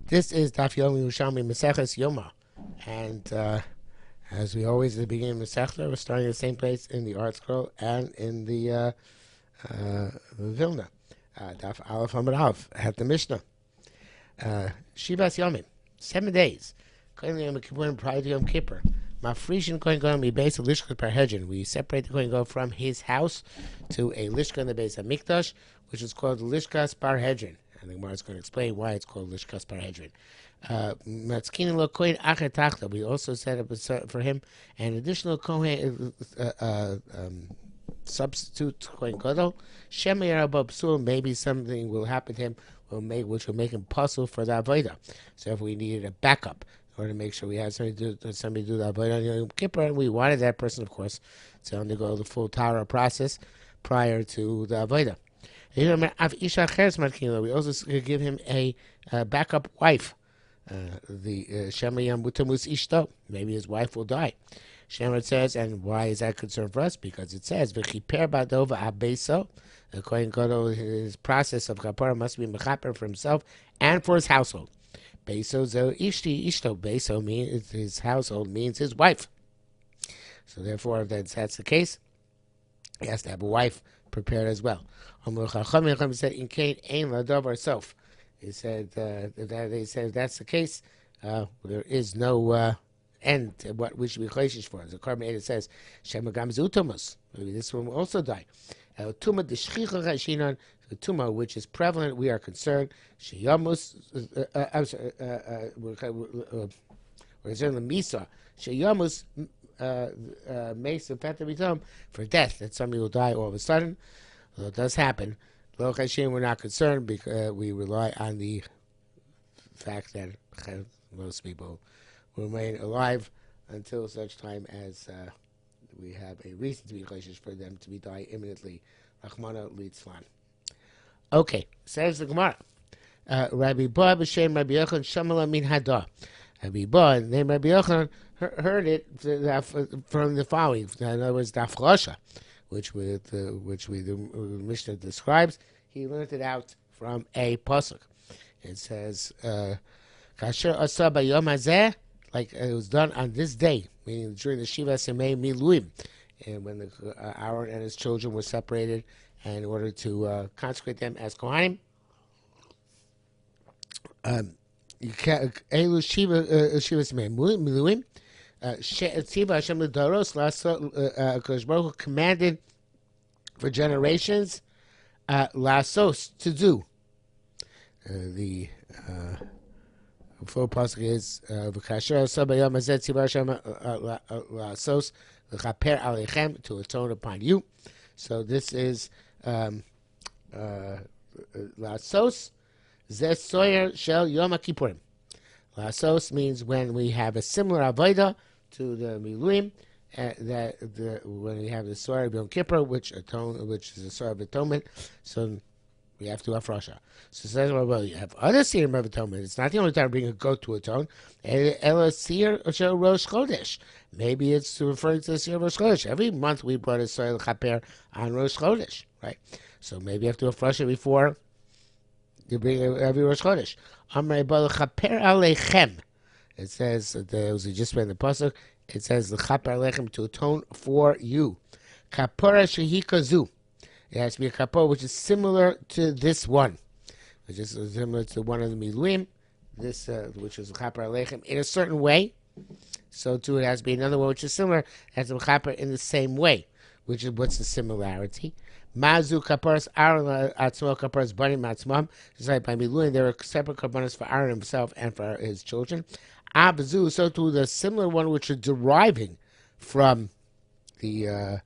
This is Daf Yomi Yerushalmi Yoma, and as we always at the beginning of Masechta, we're starting at the same place in the Art Scroll and in the Vilna. Daf Aleph Amud Aleph at the Mishnah. Shivas Yomim, 7 days. Kohen Yom Kippur prior to Yom Kippur. Mafrishin Kohen Gadol mi beis Lishkas Parhedrin. We separate the Kohen Gadol from his house to a Lishka in the base of Mikdash, which is called Lishkas Parhedrin. And the Gemara is going to explain why it's called Lishkas Parhedrin. We also set up for him an additional Kohen substitute Kohen Gadol. Maybe something will happen to him which will make him puzzle for the Avodah. So if we needed a backup in order to make sure we had somebody do the Avodah on Yom Kippur, and we wanted that person, of course, to undergo the full Tara process prior to the Avodah. We also give him a backup wife. Maybe his wife will die. Shemar says, and why is that concern for us? Because it says, the Kohen Gadol, his process of kapara must be mechaper for himself and for his household. Beso means his household means his wife. So therefore, if that's the case, he has to have a wife prepared as well. Said in Cain ain ladavar sof. He said if that's the case, there is no end to what we should be chayshish for. As the Carbon says, Shemagam zutomos. Maybe this one will also die. Tuma the tuma which is prevalent, we are concerned. Sheyamus. I'm sorry. We're concerned the misa. Sheyamus. For death, that somebody will die all of a sudden. Well, it does happen. We're not concerned because we rely on the fact that most people will remain alive until such time as we have a reason to be gracious for them to be die imminently. Rachmana litzlan. Okay, says the Gemara. Rabbi Ba b'shem Rabbi Yochanan Shamala min Hadah. Rabbi Ba, named Rabbi Yochanan, heard it from the following. In other words, Daf Rasha, which the Mishnah describes. He learned it out from a pasuk. It says, "Kasher asa b'yom hazeh," like it was done on this day, meaning during the Shiva Semei Miluim, and when Aaron and his children were separated, and in order to consecrate them as Kohanim. Elu Shiva Semei Miluim. Hashem commanded for generations lasos to do. The full pasuk is v'kasher sabayam hazeh tziva Hashem lasos l'chaper alechem, to atone upon you. So this is lasos zeh soyer shel Yom Kippurim. Lasos means when we have a similar avodah to the miluim, when we have the Soyer of Yom Kippur, which is the Soyer of Atonement, so we have to afrasha. So it says, well, you have other Serim of Atonement. It's not the only time to bring a goat to atone. Ela Seir Shel Rosh Chodesh. Maybe it's referring to the Seir of Rosh Chodesh. Every month we brought a Soyer Chaper on Rosh Chodesh, right? So maybe you have to afrasha before you bring every Rosh Chodesh. Amrei Bal Chaper Alechem. It says, as we just read in the pasuk, it says the Chaper Alechem, to atone for you. Kapora Shehi Kazu. It has to be a kapor which is similar to this one, which is similar to one of the miluim, this which is the Chaper Alechem in a certain way. So too, it has to be another one which is similar as the Chaper in the same way. Which is what's the similarity? Mazu kaparas Aaron atzmo kaparas banim atzmam. Just like by miluim, there are separate kaparas for Aaron himself and for his children. Abzu, so too the similar one which is deriving from the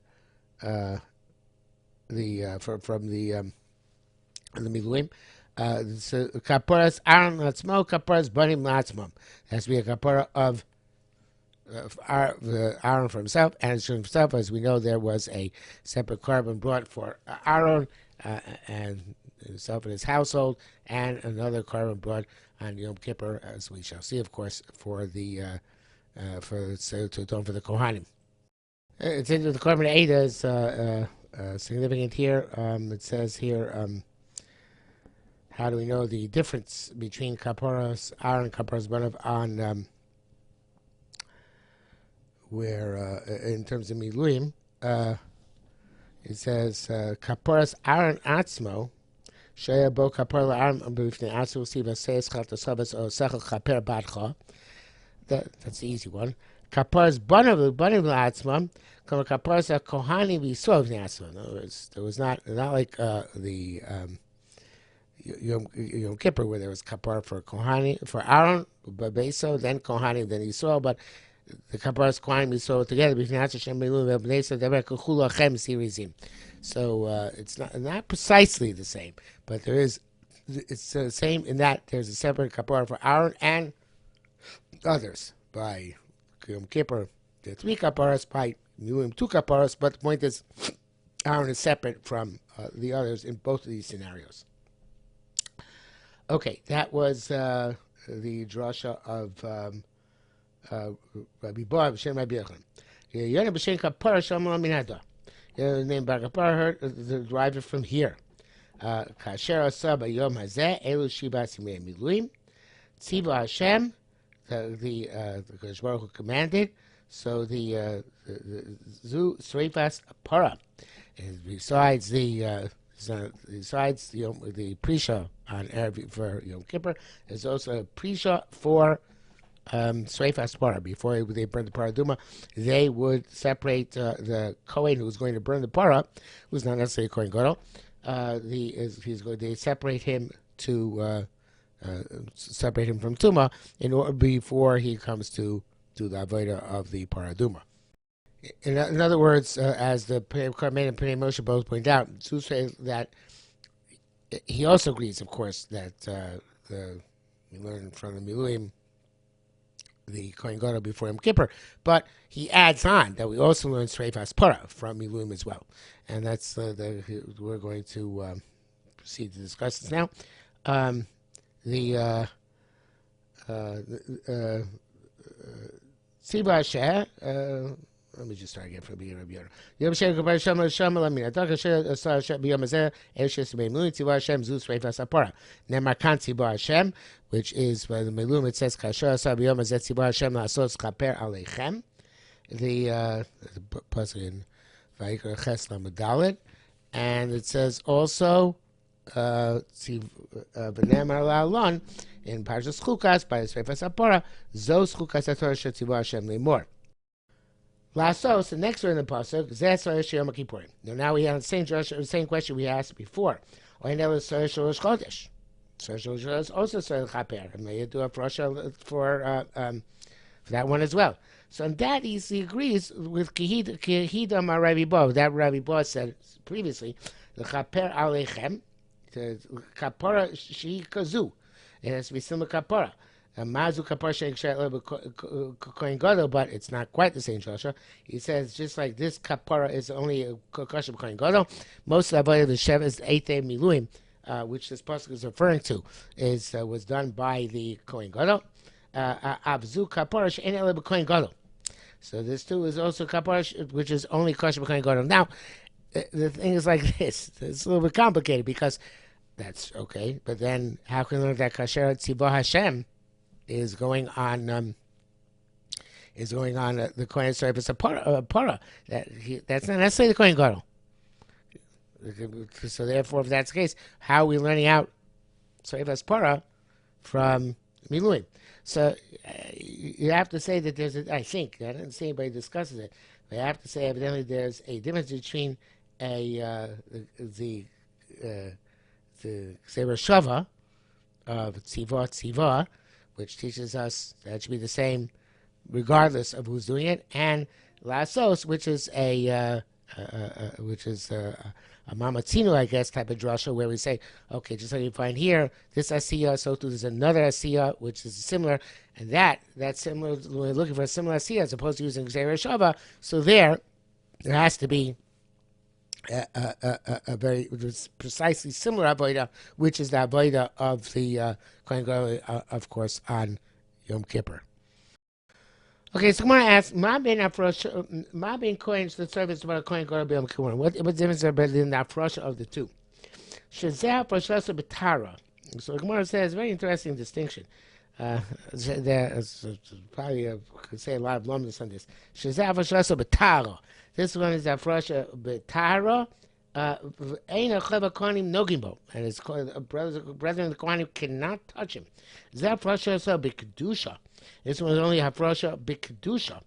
miluim. So kaparas Aaron atzmo kaparas banim atzmam. Has to be a kapara of Aaron for himself and his children himself. As we know, there was a separate carbon brought for Aaron and himself and his household, and another carbon brought on Yom Kippur, as we shall see, of course, for the to atone for the Kohanim. It's into the carbon Ada is significant here. It says here How do we know the difference between kaparas Aaron and kaparas Banav on where in terms of miluim? It says kaparas Aaron atzmo shaya bo kapar Aaron b'ifnei atzmo siva seis chaltasavas o sechel kaper badcha. That's the easy one. Kaparas Banav atzmam kama kaparas kohani v'yisov v'nei. In other words, there was not like the Yom Kippur, where there was kapar for Kohani, for Aaron, Beso, then Kohani, then Yisrael, but the kaparas Kohani Yisrael together between Hashem Beilum and Beso, Kechulu Achem Sirizim. So it's not precisely the same, but it's the same in that there's a separate kapar for Aaron and others. By Yom Kippur, there are 3 kaparas, by Miluim 2 kaparas, but the point is Aaron is separate from the others in both of these scenarios. Okay, that was the drasha of Rabbi Bar B'Shem Rabbi Yochanan. Yonah B'Shem Kapara Shalom Minada. The name Bar Kapara heard derived from here. Kasher Asa B'Yom Hazeh Elu Shibas Yimei Miluim Tziva Hashem, the Kodesh Baruch Hu commanded. So the Sreifas Para, besides the Prisha on Erev for Yom Kippur, there's also a Prisha for Sreifas Para. Before they burn the Paraduma, they would separate the Kohen who's going to burn the Para, who's not necessarily Kohen Gadol. They separate him to separate him from Tuma before he comes to the Avodah of the Paraduma. In other words, as the Karmen and Pnei Moshe both point out, Zu says that he also agrees, of course, that we learn from the Miluim, the Kohen Gadol before Yom Kippur, but he adds on that we also learn Sreifas Para from Miluim as well, and that's we're going to proceed to discuss this now. Siba Sheh. Let me just start again from the beginning of Yom Yom Shem Kabar Shama Shama Lamina Taka Sheh Sar Shem B'Yom Hazeh Eshes Meimlun Tziva Hashem Zu Sreifas Apara Nemar Kan Tziva Hashem, which is by the Meilum. It says Kasher Sar B'Yom Hazeh Tziva Hashem La'asos Chaper Aleichem. The pasuk in Vayikra Ches Lamedalet, and it says also V'Nemar La'alon in Parshas Chukas by Sreifas Apara Zos Chukas Atorah Shetziva Hashem Leimor. Lasos, the next word in the pasuk, Zeh Soresh Yom Kippurim. Now we have the same question we asked before. Why never Soresh Rosh Chodesh? Soresh Rosh Chodesh also Soresh Chaper. And may you do a for that one as well. So on that he agrees with Kehidam Rabbi Bo. That Rabbi Bo said previously, the Chaper Aleichem, the Kapara Shi Kazu. It has to be similar Kapara. Mazu Kapar Kohen Gadol, but it's not quite the same Shosha. He says just like this Kapara is only a Kohen Gadol, most of the Avodah of the Shev is 8 day Miluim, which this pasuk is referring to, was done by the Kohen Gadol. Avzu Kapara she'en ele b'Kohen Gadol. So this too is also Kapara, which is only Kohen Gadol. Now, the thing is like this. It's a little bit complicated because that's okay, but then how can we learn that Kasher Tzibah Hashem is going on the Kohen service a para. That's not necessarily the Kohen Gadol. So therefore, if that's the case, how are we learning out Sreifas Para from Miluim? So you have to say that there's I didn't see anybody discusses it, but I have to say evidently there's a difference between the Sefer Shava of Tziva, which teaches us that it should be the same regardless of who's doing it, and Lasos, which is a Mamatzino, I guess, type of drasha, where we say, okay, just like you find here, this Asiya, so too there's another Asiya, which is similar, and that's similar, when we're looking for a similar Asiya, as opposed to using Xer Shava, so there has to be a very precisely similar avodah, which is the avodah of the Kohen Gadol, of course, on Yom Kippur. Okay, so I'm going to ask, Ma ben Kohen, the service about a Kohen Gadol Yom Kippur. What difference is there between the afrosha of the two? Shezeh afrosha betara. So the Gemara says very interesting distinction. There's probably could say a lot of lumnus on this. Shezeh Afrasha B'Tara. This one is Afrasha B'Tara. Ein Achav Kohanim Nogim Bo, and his brethren the Kohanim cannot touch him. Zeh Afrasha B'Kedusha. This one is only Afrasha B'Kedusha.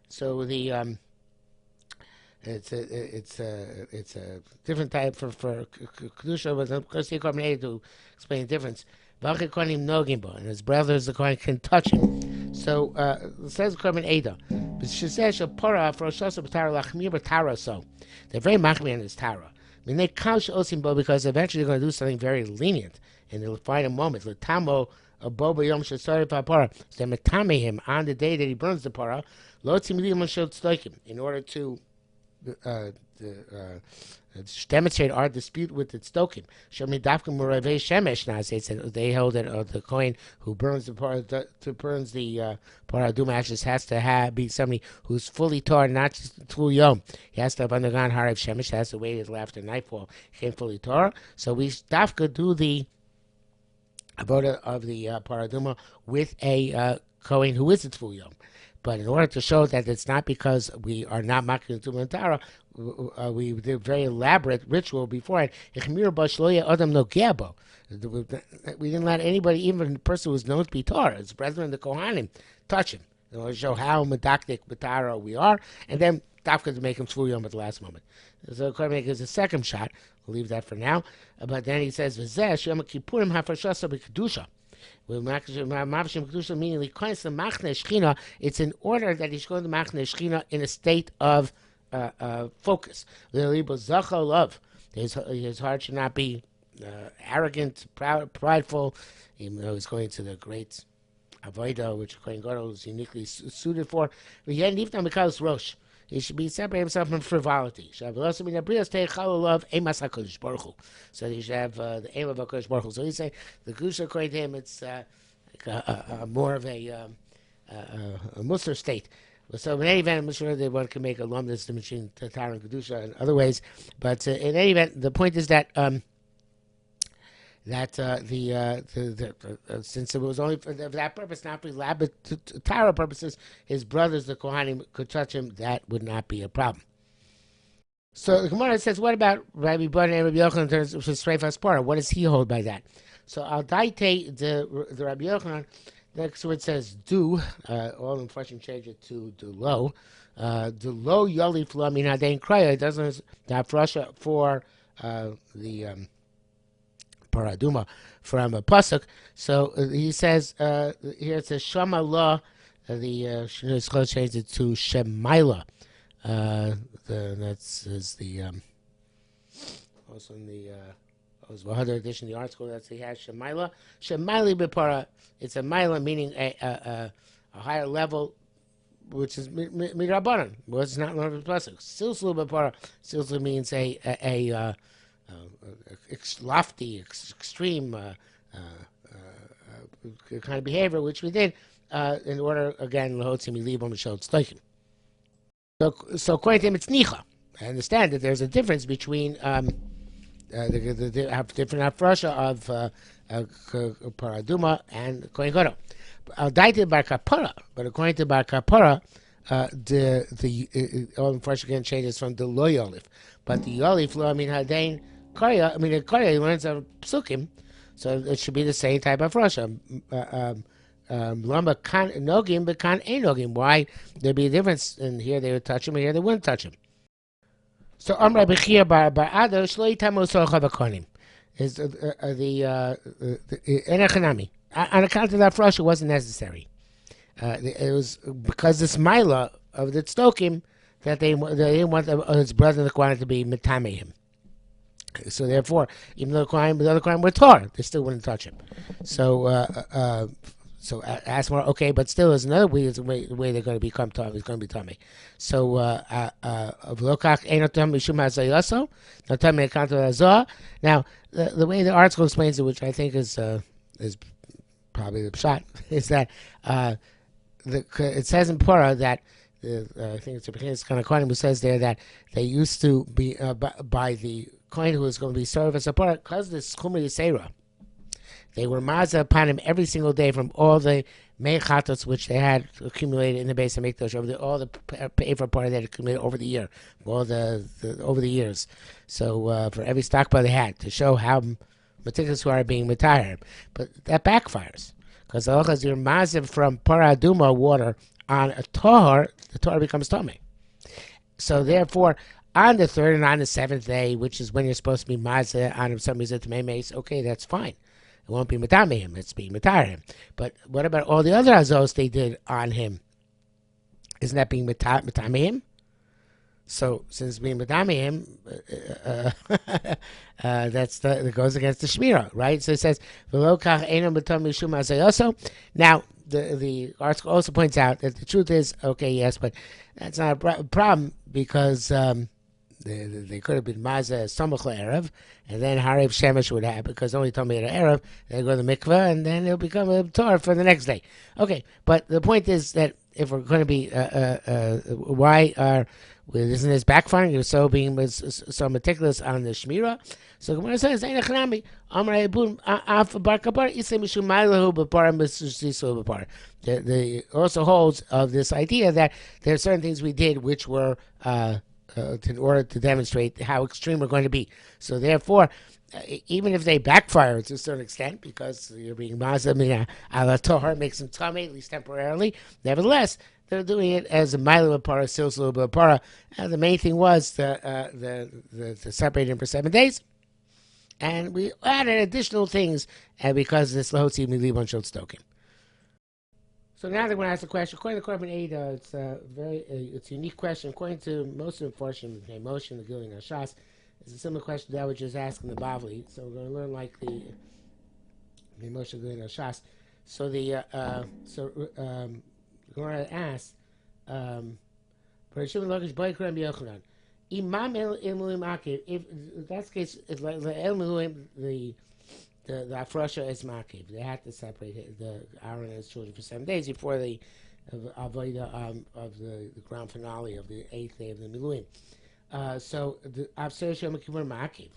So the it's a different type for kedusha, but of course he came to explain the difference. V'achei kohanim nogim bo, and his brothers the kohen can touch him. So it says Korban Eda, but she says shapora for Roshasa b'tara lachmir b'tara. So they're very machmir in his tara. I mean they couch osim bo because eventually they're going to do something very lenient, and they'll find a moment. L'tamo a bo b'yom shesari v'apara. So they metame him on the day that he burns the para. Lo tzimlim shel tzdokim, in order to demonstrate our dispute with the tzdokim. Shomi dafkim muravei shemesh. Now they hold that the kohen who burns the paraduma ashes has to be somebody who's fully torn, not just through yom. He has to have undergone harav shemesh. That's the way till after nightfall he can't fully torn. So we dafka do the avoda of the paraduma with a kohen who is a full yom. But in order to show that it's not because we are not making the Tumah we did a very elaborate ritual beforehand. We didn't let anybody, even the person who was known to be Torah, his brethren, the Kohanim, touch him. In order to show how medakdik b'tara we are, and then Dafka to make him Tzvuyom at the last moment. So Korban gives a second shot. We'll leave that for now. But then he says, V'zeh Yom Kippurim hafrashasa b'kedusha. Meaning it's in order that he's going to Machne Shechina in a state of focus. His heart should not be arrogant, prideful, even though he's going to the great Avodah, which Kohen Gadol is uniquely suited for. But yet, even because Rosh, he should be separate himself from frivolity. So he should have the aim of HaKadosh Baruch Hu. So he's saying the Kedusha, according to him, it's more of a Musar state. So in any event, I'm sure that one can make a lumnus between Tatar and Kedusha in other ways. But in any event, the point is that since it was only for that purpose, not for elaborate Tara purposes, his brothers, the Kohanim, could touch him. That would not be a problem. So the Gemara says, what about Rabbi Bar and Rabbi Yochanan in terms of Sreifas Para? What does he hold by that? So Al Daite, the Rabbi Yochanan, next word says do. All in Flushing change it to do low. Do low Yolif Lo Min Hadein Kraya. It doesn't have Russia for the Paraduma from a pasuk. So he says here it says Shama La. The Shinui changed it to Shemaila. That's the also in the Vahadar edition, the article that he has Shemaila. Shemaili Bipara. It's a Maila, meaning a higher level, which is Mirabanan. Well, it's not one of the pasuk. Silslu Bipara. Silslu means a lofty, extreme kind of behavior, which we did in order, again, Lahotzim Libam Mishal Tztoichim. So according to him, it's Nicha. I understand that there's a difference between they have different afrasha of Paraduma and Kohen Gadol. Daite Bar Kapara, but according to Bar Kapara, the all afrasha again changes from the Lo Yolif, but the Yolif Lo Min Hadein Karya. I mean the Karya learns of Psukim, so it should be the same type of afrasha. Lama kan nogim, but kan ein nogim. Why there'd be a difference? And here they would touch him, and here they wouldn't touch him. So Amra Bechir Bar Ado Shloi Tamu Socha V'Konim is the Enechanami. On account of that flush, it wasn't necessary. It was because this Mila of the Tzdokim that they didn't want his brother the Kohen to be Metame him. So therefore, even though the other Kohen were Torah, they still wouldn't touch him. So ask more. Okay, but still, there's another way. Is the way they're going to become Tommy. It's going to be Tommy. So V'lokach einotam mishum hazayaso, not Tommy account of Azah. Now, the way the article explains it, which I think is probably the pshat, is that it says in Torah that I think it's a kind of Kohen who says there that they used to be by the Kohen who was going to be served as a part because this Chumri Yisera. they were maza upon him every single day from all the mechatos which they had accumulated in the base of Mikdash, all the paper part they had accumulated over the year, all over the years. So for every stockpile they had, to show how meticulous we are being mitayer. But that backfires, because as you're maziv from paraduma water on a tahor, the tahor becomes tameh. So therefore, on the third and on the seventh day, which is when you're supposed to be maziv on somebody's mace, okay, that's fine. It won't be matame him. It's being matare him. But what about all the other azos they did on him? Isn't that being matame him? So since being matame him, that goes against the shmira, right? So it says v'lo kach eino matame mishum azayoso. Now the article also points out that the truth is, okay, yes, but that's not a problem because they could have been Maza Samuch Erev, and then Harev Shemesh would have, because only told me at Erev, they go to the mikveh, and then it'll become a Torah for the next day. Okay, but the point is that if we're going to be, isn't this backfiring? You're so being so meticulous on the Shmira. So Gemara says, the also holds of this idea that there are certain things we did which were in order to demonstrate how extreme we're going to be. So therefore, even if they backfire to a certain extent, because you're being mazam ala tohar, makes them tummy, at least temporarily, nevertheless, they're doing it as a milo para, silsilo para. The main thing was the separate him for 7 days. And we added additional things because this lahotzi miliv on shot stoking. So now they're going to ask a question. According to Korban Eidah, it's it's a unique question. According to most of the portion, the emotion, the Gilui Nashas, it's a similar question that I was just asking the Bavli. So we're going to learn like the emotion, Gilui Nashas. So we're going to ask, Imam El Akir. If that's the case, it's like the El Miluim, the Afrosha is Makiv. They had to separate the Aaron and his children for 7 days before the Avodah of the grand finale of the 8th day of the Miluim. So the Avser Yom Kippur Makiv.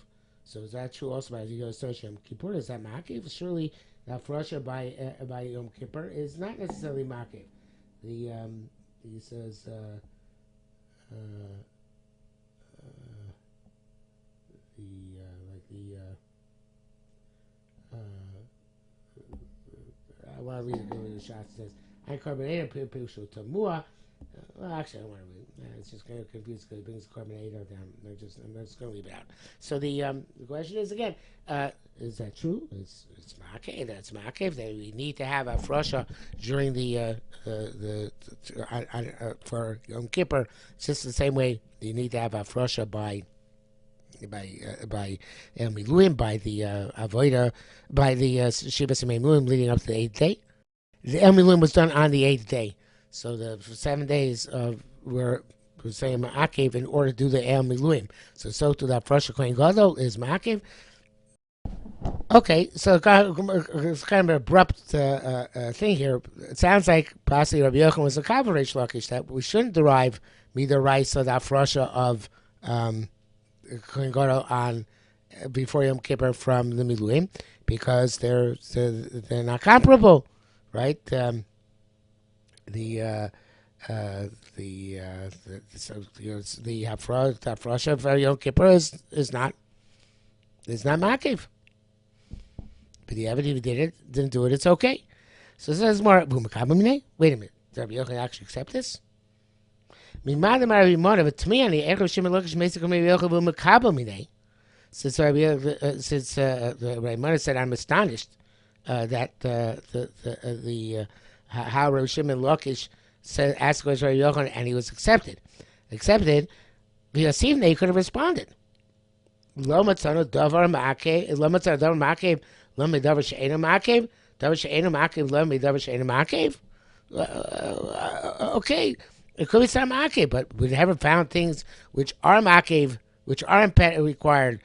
So is that true also by the Avser Yom Kippur? Is that Makiv? Surely the Afrosha by Yom Kippur is not necessarily Makiv. He says I want to read it. The shot says, "I carbonated pilshu tamua." Well, actually, I don't want to read. It's just kind of confused because it brings the carbonator down. I'm just going to leave it out. So the question is again: is that true? It's makev. That's makev. That we need to have a frosha during for Yom Kippur. It's just the same way you need to have a frosha by El Miluim, by the Avodah, by the Shivas Miluim leading up to the 8th day. The El Miluim was done on the 8th day. So for 7 days we're saying Ma'akev in order to do the El Miluim. So to that Frosha Kohen Gadol is Ma'akev. Okay, so it's kind of an abrupt thing here. It sounds like possibly Rabbi Yochanan was a Kav Reish Lakish, that we shouldn't derive Mida Rice or that Frosha of Kohen Gadol on before Yom Kippur from the Miluim, because they're not comparable, right? The Hafrosha for Yom Kippur is not Makiv. But the evidence who did it didn't do it. It's okay. So it says more. Wait a minute. Did Rabbi Yochanan actually accept this? Since Rabbi Yonah said, I'm astonished that how Rabbi Shimon Lakish said, asked Rabbi Yochanan, and he was accepted. Accepted, because even they could have responded. Lo matzano davar ma'akev, lo matzano davar ma'akev, lo medavar she'enu ma'akev, davar she'enu ma'akev, lo medavar she'enu ma'akev. Okay. It could be some makev, but we haven't found things which are makev, which aren't required,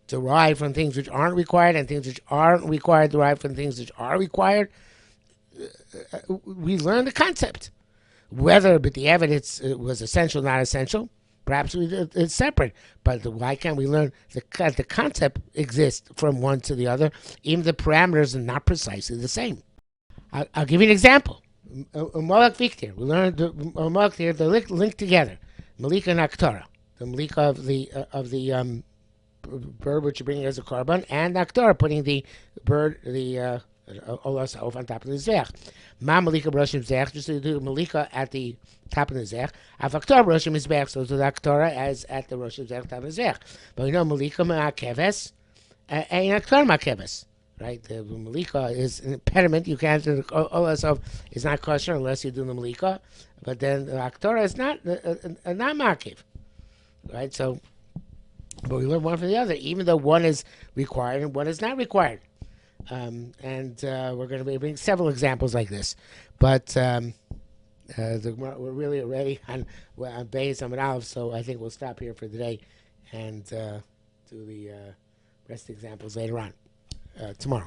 derived from things which aren't required, and things which aren't required derived from things which are required. We learned the concept. Whether but the evidence was essential, not essential, Perhaps it's separate, but why can't we learn the concept exists from one to the other? Even the parameters are not precisely the same. I'll give you an example. Malak Viktir. We learned Malak here. They're linked together. Malika and Aktora. The Malika of the bird which you're bringing as a korban, and Aktora putting the bird Olas Auf on top of the Zech. Ma Malika Roshim Zech, just to do Malika at the top of the Zech. Aktora Roshim is back, so to the Aktora as at the Roshim Zech, top of the Zech. But we know Malika Ma'akeves and Aktora Ma'akeves. Right? The Malika is an impediment. You can't do Olas Auf is not kosher unless you do the Malika. But then the Aktora is not Ma'akev. Right? So, but we learn one from the other, even though one is required and one is not required. And we're going to be bringing several examples like this. But we're really already on Beis Amud Aleph, so I think we'll stop here for today and do the rest of the examples later on tomorrow.